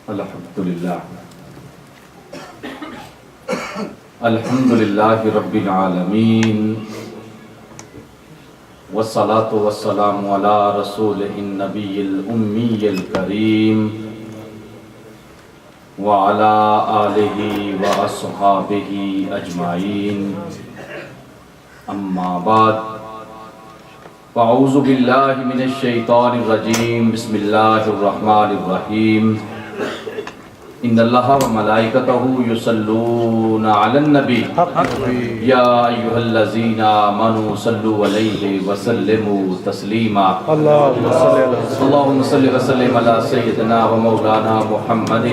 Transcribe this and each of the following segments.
الحمدللہ رب العالمین والصلاة والسلام علی رسولہ النبی الامی الکریم وعلی آلہ واصحابہ اجمعین، اما بعد فاعوذ باللہ من الشیطان الرجیم، بسم اللہ الرحمن الرحیم۔ ان اللہ و ملائکتہ یصلون علی النبی یا ایھا الذین آمنوا صلوا علیہ وسلموا تسلیما۔ اللہم صل وسلم علی سیدنا و مولانا محمد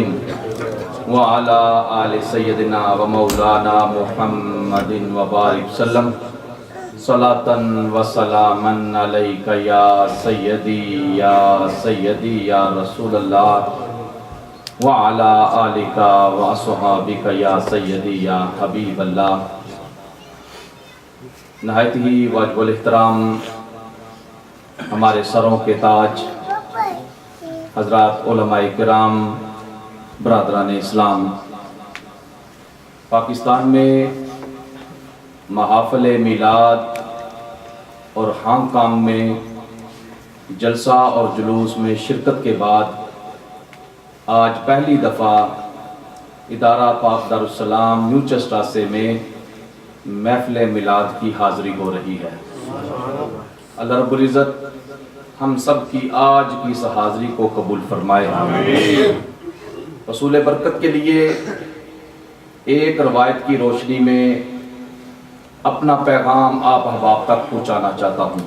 وعلی آل سیدنا و مولانا محمد وبارک وسلم، صلاۃ و سلاما علیک یا سیدی یا رسول اللہ وعلی آلک واصحابک یا سیدی یا حبیب اللہ۔ نہایت ہی واجب الاحترام ہمارے سروں کے تاج حضرات علماء کرام، برادران اسلام، پاکستان میں محافل میلاد اور ہانگ کانگ میں جلسہ اور جلوس میں شرکت کے بعد آج پہلی دفعہ ادارہ پاک دارالسلام نیو چسٹاسے میں محفل میلاد کی حاضری ہو رہی ہے۔ اللہ رب العزت ہم سب کی آج کی اس حاضری کو قبول فرمائے۔ حصول برکت کے لیے ایک روایت کی روشنی میں اپنا پیغام آپ احباب تک پہنچانا چاہتا ہوں،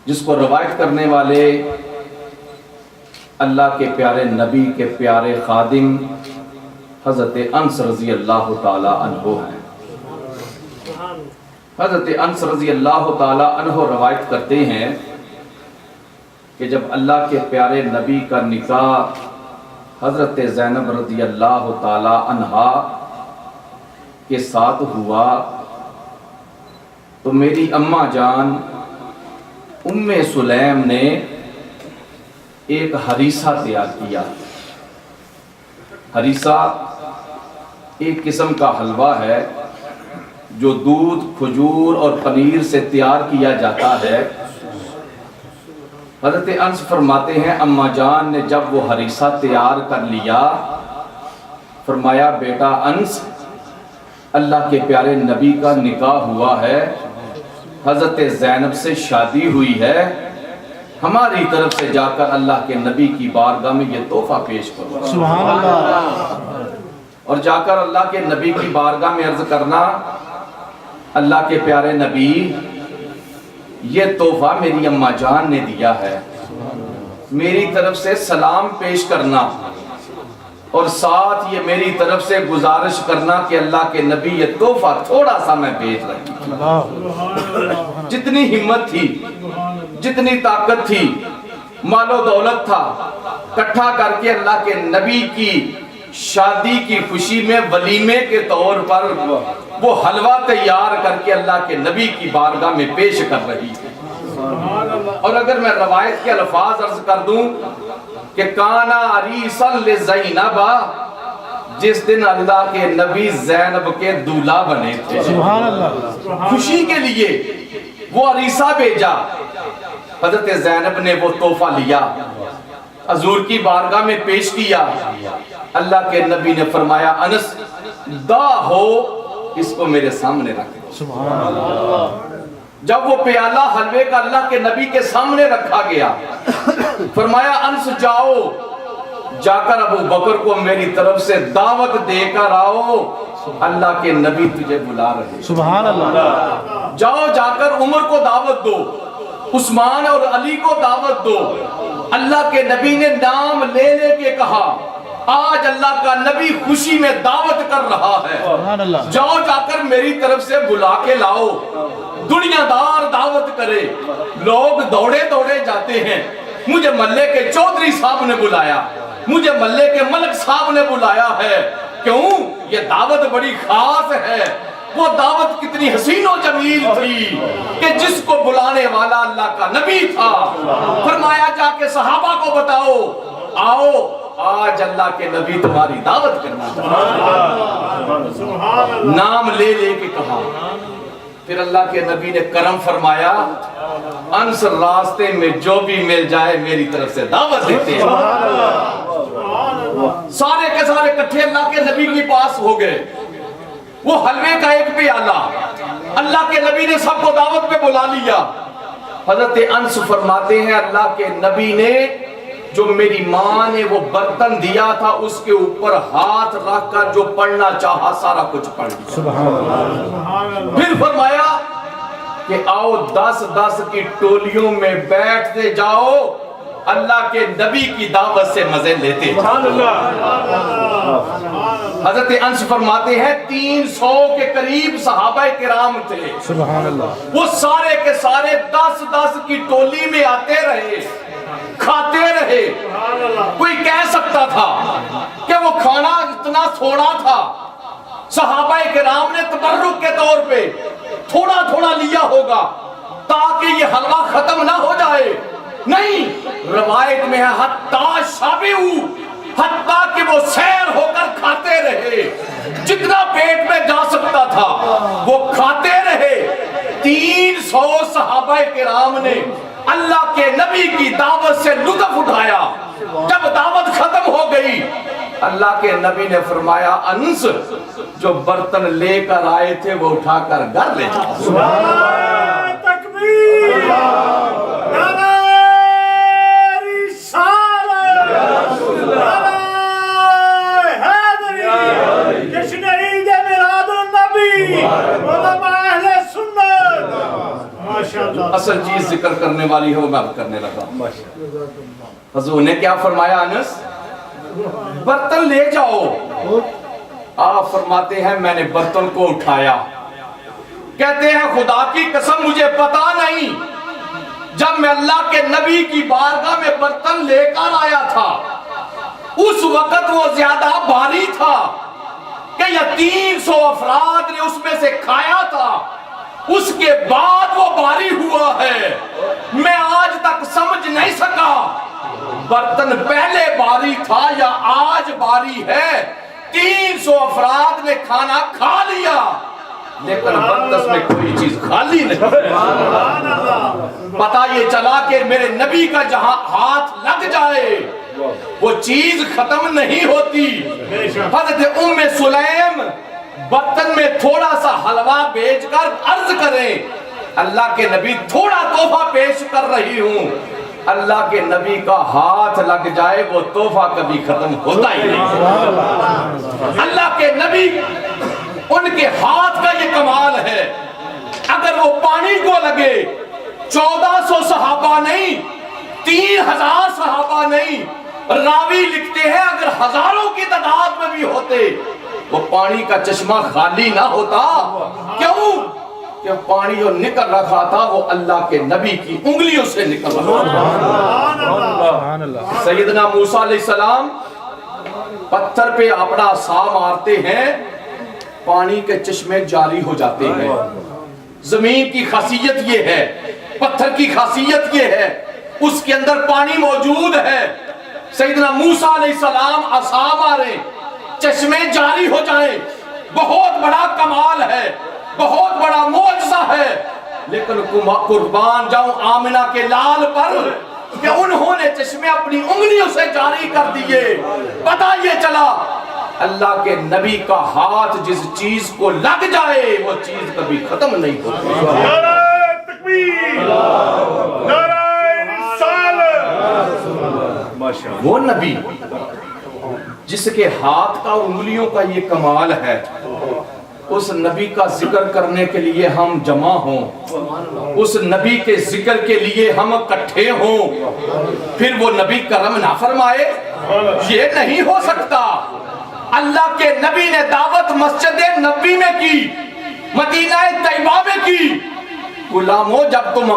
جس کو روایت کرنے والے اللہ کے پیارے نبی کے پیارے خادم حضرت انس رضی اللہ تعالی عنہ ہیں۔ حضرت انس رضی اللہ تعالی عنہ روایت کرتے ہیں کہ جب اللہ کے پیارے نبی کا نکاح حضرت زینب رضی اللہ تعالی عنہا کے ساتھ ہوا تو میری اماں جان ام سلیم نے ایک ہریسہ تیار کیا۔ ہریسہ ایک قسم کا حلوہ ہے جو دودھ، کھجور اور پنیر سے تیار کیا جاتا ہے۔ حضرت انس فرماتے ہیں اماں جان نے جب وہ ہریسہ تیار کر لیا، فرمایا بیٹا انس، اللہ کے پیارے نبی کا نکاح ہوا ہے، حضرت زینب سے شادی ہوئی ہے، ہماری طرف سے جا کر اللہ کے نبی کی بارگاہ میں یہ تحفہ پیش کرو۔ سبحان اللہ۔ اور جا کر اللہ کے نبی کی بارگاہ میں عرض کرنا، اللہ کے پیارے نبی یہ تحفہ میری اماں جان نے دیا ہے، میری طرف سے سلام پیش کرنا اور ساتھ یہ میری طرف سے گزارش کرنا کہ اللہ کے نبی یہ تحفہ تھوڑا سا میں بھیج رہی ہوں۔ جتنی ہمت تھی، جتنی طاقت تھی، مال و دولت تھا، اکٹھا کر کے اللہ کے نبی کی شادی کی خوشی میں ولیمے کے طور پر وہ حلوہ تیار کر کے اللہ کے نبی کی بارگاہ میں پیش کر رہی ہے۔ اور اگر میں روایت کے الفاظ عرض کر دوں کہ کانا عریسا لزینب، جس دن اللہ کے نبی زینب کے دولہا بنے تھے، سبحان اللہ، خوشی کے لیے وہ عریسہ بھیجا۔ حضرت زینب نے وہ تحفہ لیا، حضور کی بارگاہ میں پیش کیا۔ اللہ کے نبی نے فرمایا انس دا ہو، اس کو میرے سامنے رکھ دو۔ سبحان اللہ۔ جب وہ پیالہ حلوے کا اللہ کے نبی کے سامنے رکھا گیا، فرمایا انس جاؤ، جا کر ابو بکر کو میری طرف سے دعوت دے کر آؤ، اللہ کے نبی تجھے بلا رہے ہیں۔ سبحان اللہ۔ جاؤ جا کر عمر کو دعوت دو، عثمان اور علی کو دعوت دو۔ اللہ کے نبی نے نام لے لے کے کہا آج اللہ کا نبی خوشی میں دعوت کر رہا ہے، جاؤ جا کر میری طرف سے بلا کے لاؤ۔ دنیا دار دعوت کرے، لوگ دوڑے دوڑے جاتے ہیں، مجھے ملے کے چودھری صاحب نے بلایا، مجھے ملے کے ملک صاحب نے بلایا ہے، کیوں؟ یہ دعوت بڑی خاص ہے۔ وہ دعوت کتنی حسین و جمیل تھی کہ جس کو بلانے والا اللہ کا نبی تھا۔ فرمایا جا کے صحابہ کو بتاؤ، آؤ آج اللہ کے نبی تمہاری دعوت کرنا چاہتے ہیں۔ نام لے لے کے کہا۔ پھر اللہ کے نبی نے کرم فرمایا، انس راستے میں جو بھی مل جائے میری طرف سے دعوت دیتے ہیں۔ سارے کے سارے کٹھے اللہ کے نبی کے پاس ہو گئے۔ وہ حلوے کا ایک پیالہ، اللہ کے نبی نے سب کو دعوت پہ بلا لیا۔ حضرت انس فرماتے ہیں اللہ کے نبی نے جو میری ماں نے وہ برتن دیا تھا اس کے اوپر ہاتھ رکھ کر جو پڑھنا چاہا سارا کچھ پڑھ لیا۔ سبحان اللہ۔ پھر فرمایا کہ آؤ 10 کی ٹولیوں میں بیٹھتے جاؤ، اللہ کے نبی کی دعوت سے مزے لیتے جاؤ۔ حضرت انس فرماتے ہیں 300 کے قریب صحابہ کرام تھے۔ سبحان اللہ۔ وہ سارے کے سارے 10 کی ٹولی میں آتے رہے، کھاتے رہے۔ کوئی کہہ سکتا تھا کہ وہ کھانا اتنا تھوڑا تھا، صحابہ کرام نے تبرک کے طور پہ تھوڑا تھوڑا لیا ہوگا تاکہ یہ حلوہ ختم نہ ہو جائے۔ نہیں، روایت میں ہے حتیٰ شابعوا، حتیٰ کہ وہ سیر ہو کر کھاتے رہے، جتنا پیٹ میں جا سکتا تھا وہ کھاتے رہے۔ 300 صحابہ کرام نے اللہ کے نبی کی دعوت سے لطف اٹھایا۔ جب دعوت ختم ہو گئی اللہ کے نبی نے فرمایا انس جو برتن لے کر آئے تھے وہ اٹھا کر گھر لے جاؤ۔ سبحان تکبیر، نعرہ رسالت، نعرہ حیدری، جشن عید میلاد النبی، علماء اہل سنت۔ ماشاءاللہ۔ اصل چیز ذکر کرنے والی ہے وہ میں اب کرنے لگا۔ حضور نے کیا فرمایا انس؟ برتن لے جاؤ۔ آپ فرماتے ہیں میں نے برتن کو اٹھایا، کہتے ہیں خدا کی قسم مجھے پتا نہیں جب میں اللہ کے نبی کی بارگاہ میں برتن لے کر آیا تھا اس وقت وہ زیادہ بھاری تھا کہ یہ 300 افراد نے اس میں سے کھایا تھا، اس کے بعد وہ بھاری ہوا ہے۔ میں آج تک سمجھ نہیں سکا برتن پہلے بھاری تھا یا آج بھاری ہے۔ 300 افراد نے کھانا کھا لیا لیکن برتس میں کوئی چیز خالی نہیں۔ پتہ یہ چلا کہ میرے نبی کا جہاں ہاتھ لگ جائے وہ چیز ختم نہیں ہوتی۔ حضرت ام سلیم برتن میں تھوڑا سا حلوہ بیچ کر عرض کریں اللہ کے نبی تھوڑا تحفہ پیش کر رہی ہوں۔ اللہ کے نبی کا ہاتھ لگ جائے وہ تحفہ کبھی ختم ہوتا ہی نہیں۔ اللہ کے نبی ان کے ہاتھ کا یہ کمال ہے، اگر وہ پانی کو لگے 1400 صحابہ نہیں، 3000 صحابہ نہیں، راوی لکھتے ہیں اگر ہزاروں کی تعداد میں بھی ہوتے وہ پانی کا چشمہ خالی نہ ہوتا۔ کیوں؟ کہ پانی جو نکل رکھا تھا وہ اللہ کے نبی کی انگلیوں سے نکل رہا تھا۔ سیدنا موسیٰ علیہ السلام پتھر پہ اپنا عصا مارتے ہیں، پانی کے چشمے جاری ہو جاتے ہیں۔ زمین کی خاصیت یہ ہے، پتھر کی خاصیت یہ ہے، اس کے اندر پانی موجود ہے۔ سیدنا موسیٰ علیہ السلام عصا مارے چشمے جاری ہو جائیں، بہت بڑا کمال ہے، بہت بڑا معجزہ ہے۔ لیکن قربان جاؤں آمنہ کے لال پر کہ انہوں نے چشمے اپنی انگلیوں سے جاری کر دیے۔ پتہ یہ چلا اللہ کے نبی کا ہاتھ جس چیز کو لگ جائے وہ چیز کبھی ختم نہیں ہوتی۔ نعرہ تکبیر، نعرہ رسالت۔ وہ نبی جس کے ہاتھ کا انگلیوں کا یہ کمال ہے، اس نبی کا ذکر کرنے کے لیے ہم جمع ہوں، اس نبی کے ذکر کے لیے ہم اکٹھے ہوں، پھر وہ نبی کرم نہ فرمائے؟ یہ نہیں ہو سکتا۔ اللہ کے نبی نے دعوت مسجد نبی میں کی، مدینہ طیبہ میں کی۔ غلاموں جب تم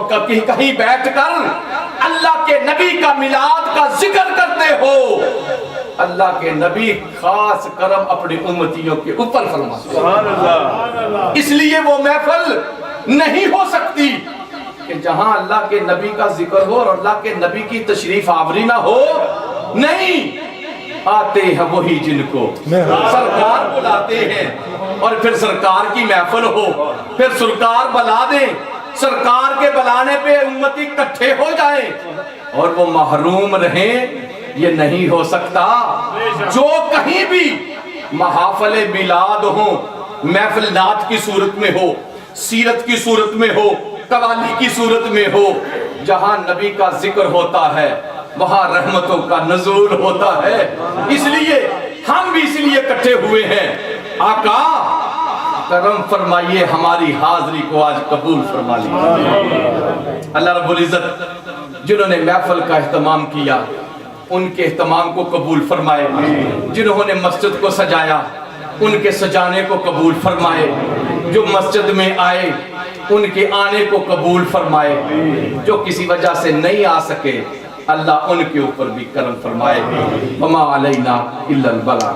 کہیں بیٹھ کر اللہ کے نبی کا میلاد کا ذکر کرتے ہو اللہ کے نبی خاص کرم اپنی امتیوں کے اوپر فرماتے ہیں۔ اس لیے وہ محفل نہیں ہو سکتی کہ جہاں اللہ کے نبی کا ذکر ہو اور اللہ کے نبی کی تشریف آوری نہ ہو، نہیں، آتے ہیں وہی جن کو سرکار بلاتے ہیں، اور پھر سرکار کی محفل ہو، پھر سرکار بلا دیں، سرکار کے بلانے پہ امتی اکٹھے ہو جائیں اور وہ محروم رہیں، یہ نہیں ہو سکتا۔ جو کہیں بھی محافل میلاد ہوں، محفل نعت کی صورت میں ہو، سیرت کی صورت میں ہو، قوالی کی صورت میں ہو، جہاں نبی کا ذکر ہوتا ہے وہاں رحمتوں کا نزول ہوتا ہے۔ اس لیے ہم بھی اس لیے اکٹھے ہوئے ہیں، آقا کرم فرمائیے ہماری حاضری کو آج قبول فرما لیجیے۔ اللہ رب العزت جنہوں نے محفل کا اہتمام کیا ان کے اہتمام کو قبول فرمائے، جنہوں نے مسجد کو سجایا ان کے سجانے کو قبول فرمائے، جو مسجد میں آئے ان کے آنے کو قبول فرمائے، جو کسی وجہ سے نہیں آ سکے اللہ ان کے اوپر بھی کرم فرمائے۔ وما علینا الا البلاغ۔